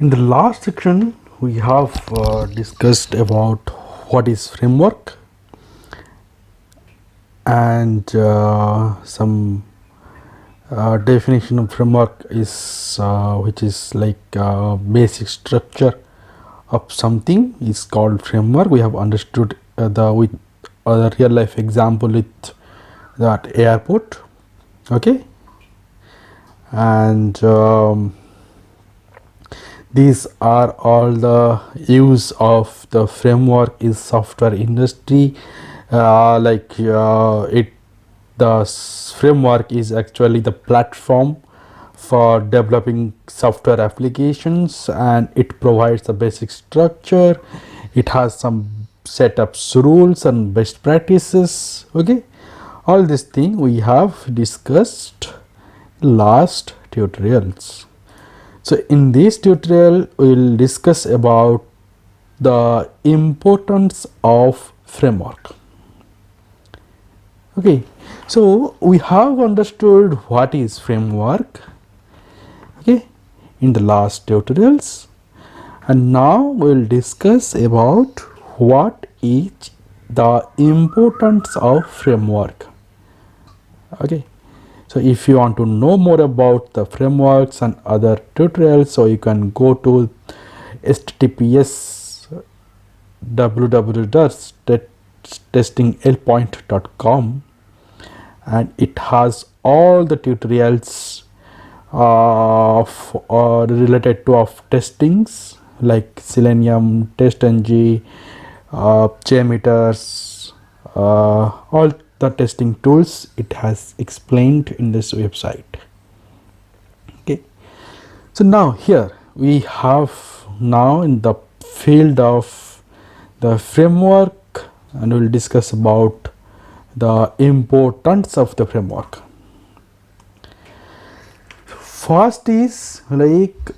In the last section, we have discussed about what is framework and some definition of framework is which is like basic structure of something is called framework. We have understood the with a real life example with that airport, okay, and these are all the use of the framework is software industry. Framework is actually the platform for developing software applications, and it provides the basic structure. It has some setups, rules and best practices, okay. All this thing we have discussed last tutorials. So in this tutorial we will discuss about the importance of framework. Okay, so we have understood what is framework, okay, in the last tutorials, and now we will discuss about what is the importance of framework. Okay, so if you want to know more about the frameworks and other tutorials, so you can go to https www.testingldpoint.com, and it has all the tutorials related to of testings like Selenium, TestNG, JMeter, all the testing tools it has explained in this website. Okay, so now here we have now in the field of the framework, and we will discuss about the importance of the framework. First is like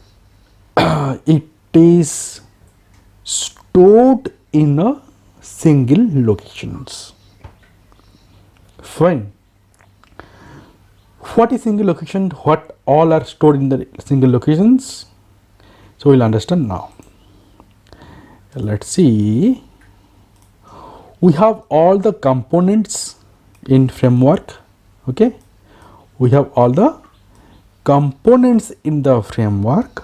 it is stored in a single locations. Fine. What is single location? What all are stored in the single locations? So we'll understand now. Let's see. We have all the components in framework. Okay, we have all the components in the framework.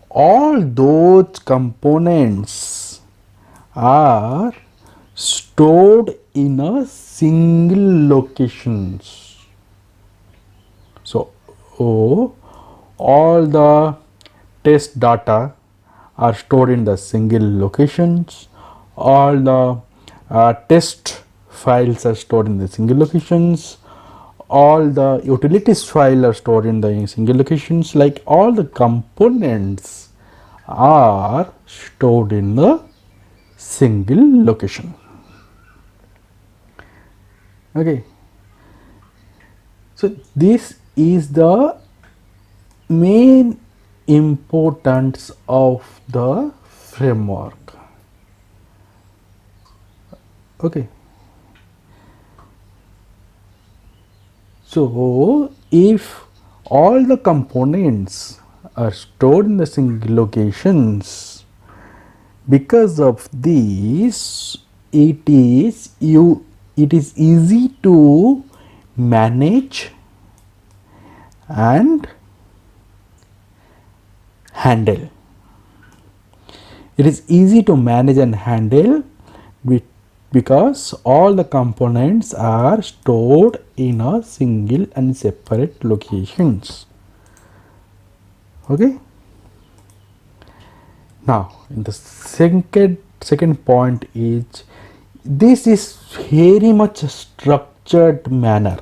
All those components are stored in a single locations. So all the test data are stored in the single locations. All the test files are stored in the single locations. All the utilities file are stored in the single locations. Like all the components are stored in the single location. Okay, so this is the main importance of the framework. Okay, so if all the components are stored in the single locations, because of this it is easy to manage and handle. It is easy to manage and handle because all the components are stored in a single and separate locations. Okay. Now in the second point is this is very much structured manner.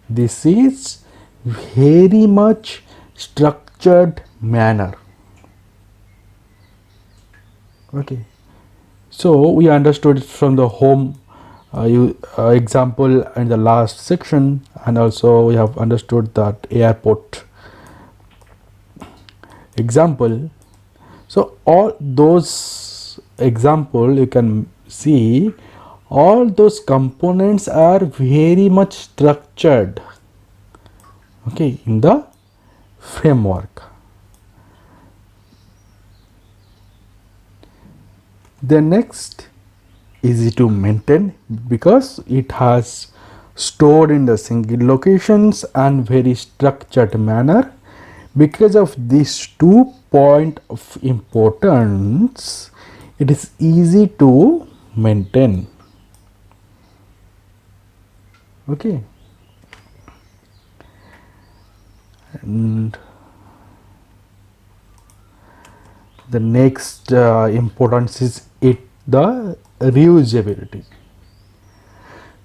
This is very much structured manner. Okay, so we understood it from the home example in the last section, and also we have understood that airport example. So all those example you can see all those components are very much structured, okay, in the framework. Then next, easy to maintain because it has stored in the single locations and very structured manner. Because of these 2 points of importance, it is easy to maintain. Okay, and the next importance is the reusability.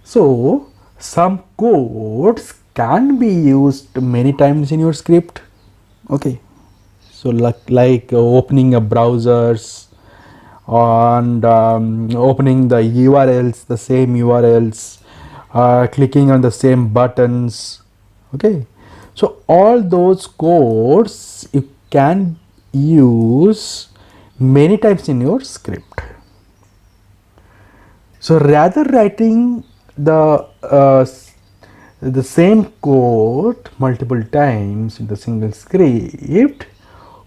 So some codes can be used many times in your script. Okay, so like opening a browsers and opening the URLs, the same URLs, clicking on the same buttons. Okay, so all those codes you can use many times in your script. So rather writing the same code multiple times in the single script,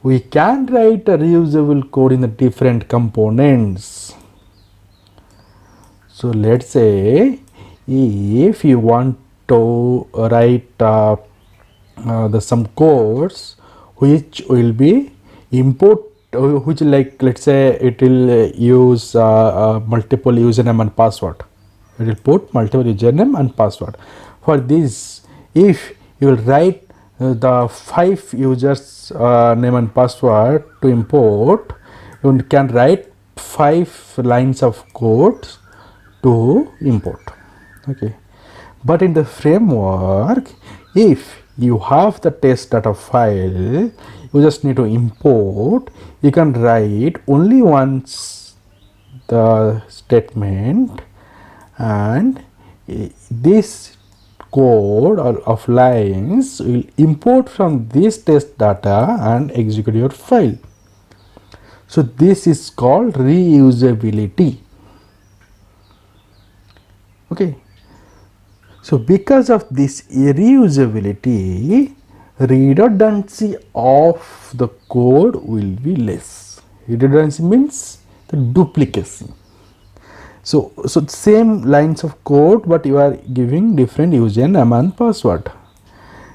we can write a reusable code in the different components. So let's say if you want to write some codes which will be import, which like let's say it will use multiple username and password. It will put multiple username and password. For this, if you will write the 5 users name and password to import, you can write 5 lines of code to import. Okay, but in the framework, if you have the test data file, you just need to import. You can write only once the statement, and this code or of lines will import from this test data and execute your file. So this is called reusability. Okay, so because of this reusability, redundancy of the code will be less. Redundancy means the duplicacy. So same lines of code, but you are giving different username and password.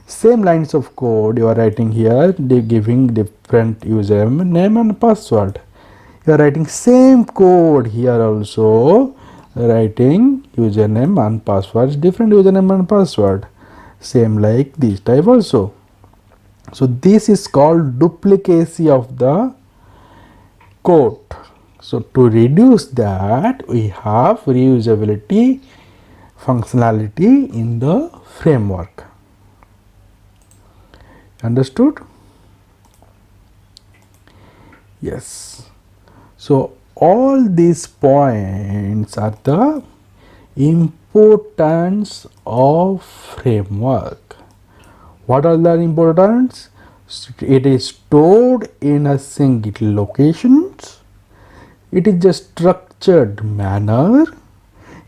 Same lines of code you are writing here, they giving different username and password. You are writing same code here also, writing username and password, different username and password, same like this type also. So this is called duplicacy of the code. So to reduce that, we have reusability functionality in the framework. Understood? Yes. So all these points are the importance of framework. What are the importance? It is stored in a single locations. It is a structured manner.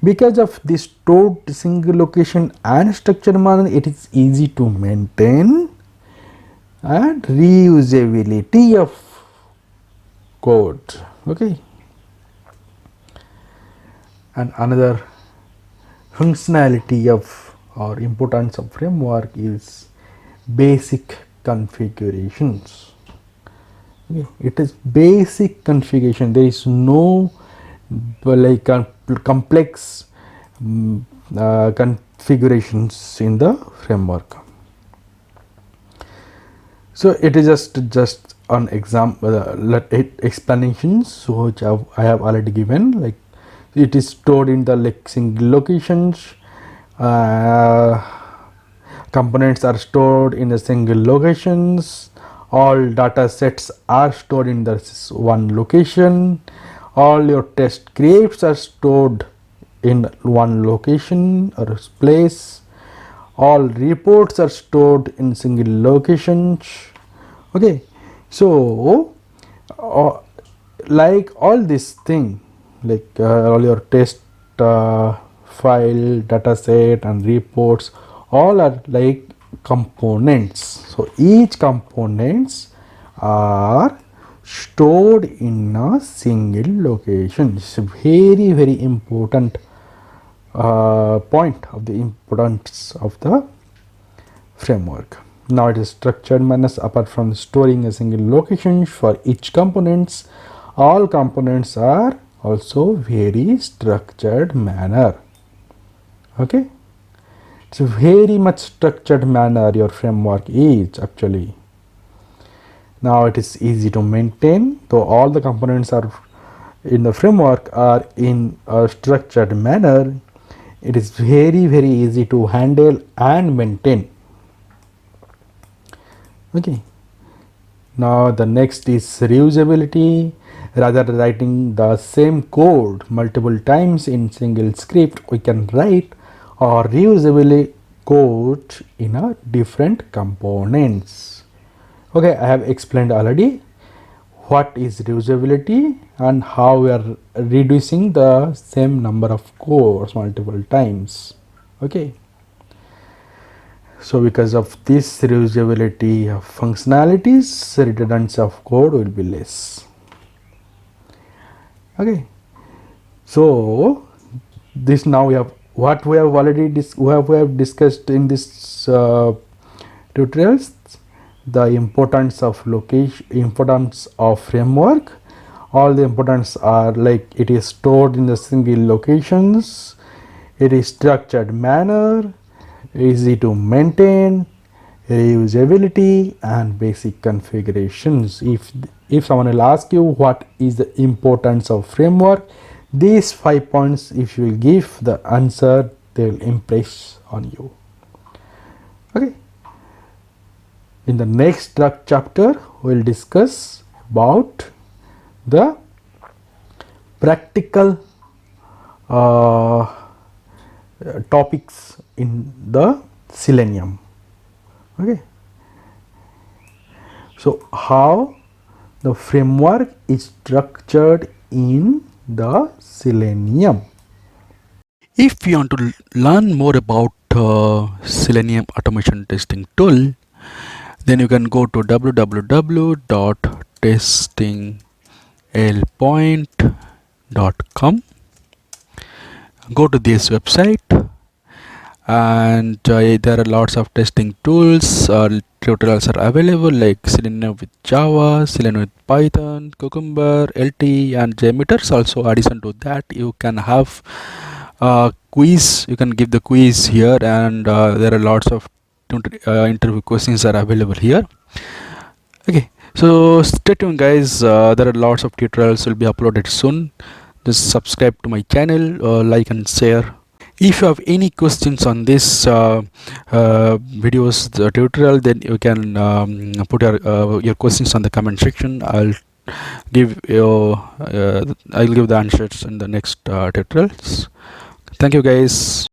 Because of this stored single location and structured manner, it is easy to maintain, and reusability of code. Okay, and another functionality of or importance of framework is basic configurations. Okay, it is basic configuration. There is no like complex configurations in the framework. So it is just an example, explanations which I have already given. Like it is stored in the like single locations. Components are stored in the single locations. All data sets are stored in this one location. All your test scripts are stored in one location or place. All reports are stored in single locations. Okay, so like all this thing, like all your test file, data set and reports, all are like components. So each components are stored in a single location. It's a very, very important point of the importance of the framework. Now it is structured manner. Apart from storing a single location for each components, all components are also very structured manner. Okay, it's a very much structured manner your framework is actually. Now it is easy to maintain, though all the components are in the framework are in a structured manner. It is very, very easy to handle and maintain. Okay, now the next is reusability. Rather than writing the same code multiple times in single script, we can write or reusable code in a different components. Okay, I have explained already what is reusability and how we are reducing the same number of cores multiple times. Okay, so because of this reusability of functionalities, redundancy of code will be less. Okay, so this now we have what we have already we have discussed in this tutorials, the importance of location, importance of framework. All the importance are like it is stored in the single locations, it is structured manner, easy to maintain, reusability, and basic configurations. If someone will ask you what is the importance of framework, these 5 points, if you will give the answer, they will impress on you. Okay, in the next chapter we will discuss about the practical topics in the Selenium. Okay, so how the framework is structured in the Selenium. If you want to learn more about Selenium automation testing tool, then you can go to www.testinglpoint.com. Go to this website, and there are lots of testing tools. Tutorials are available like Selenium with Java, Selenium with Python, Cucumber, LT, and JMeter. Also, addition to that, you can have quiz. You can give the quiz here, and there are lots of interview questions are available here. Okay, so stay tuned, guys. There are lots of tutorials will be uploaded soon. Just subscribe to my channel, like and share. If you have any questions on this videos tutorial, then you can put your questions on the comment section. I'll give the answers in the next tutorials. Thank you, guys.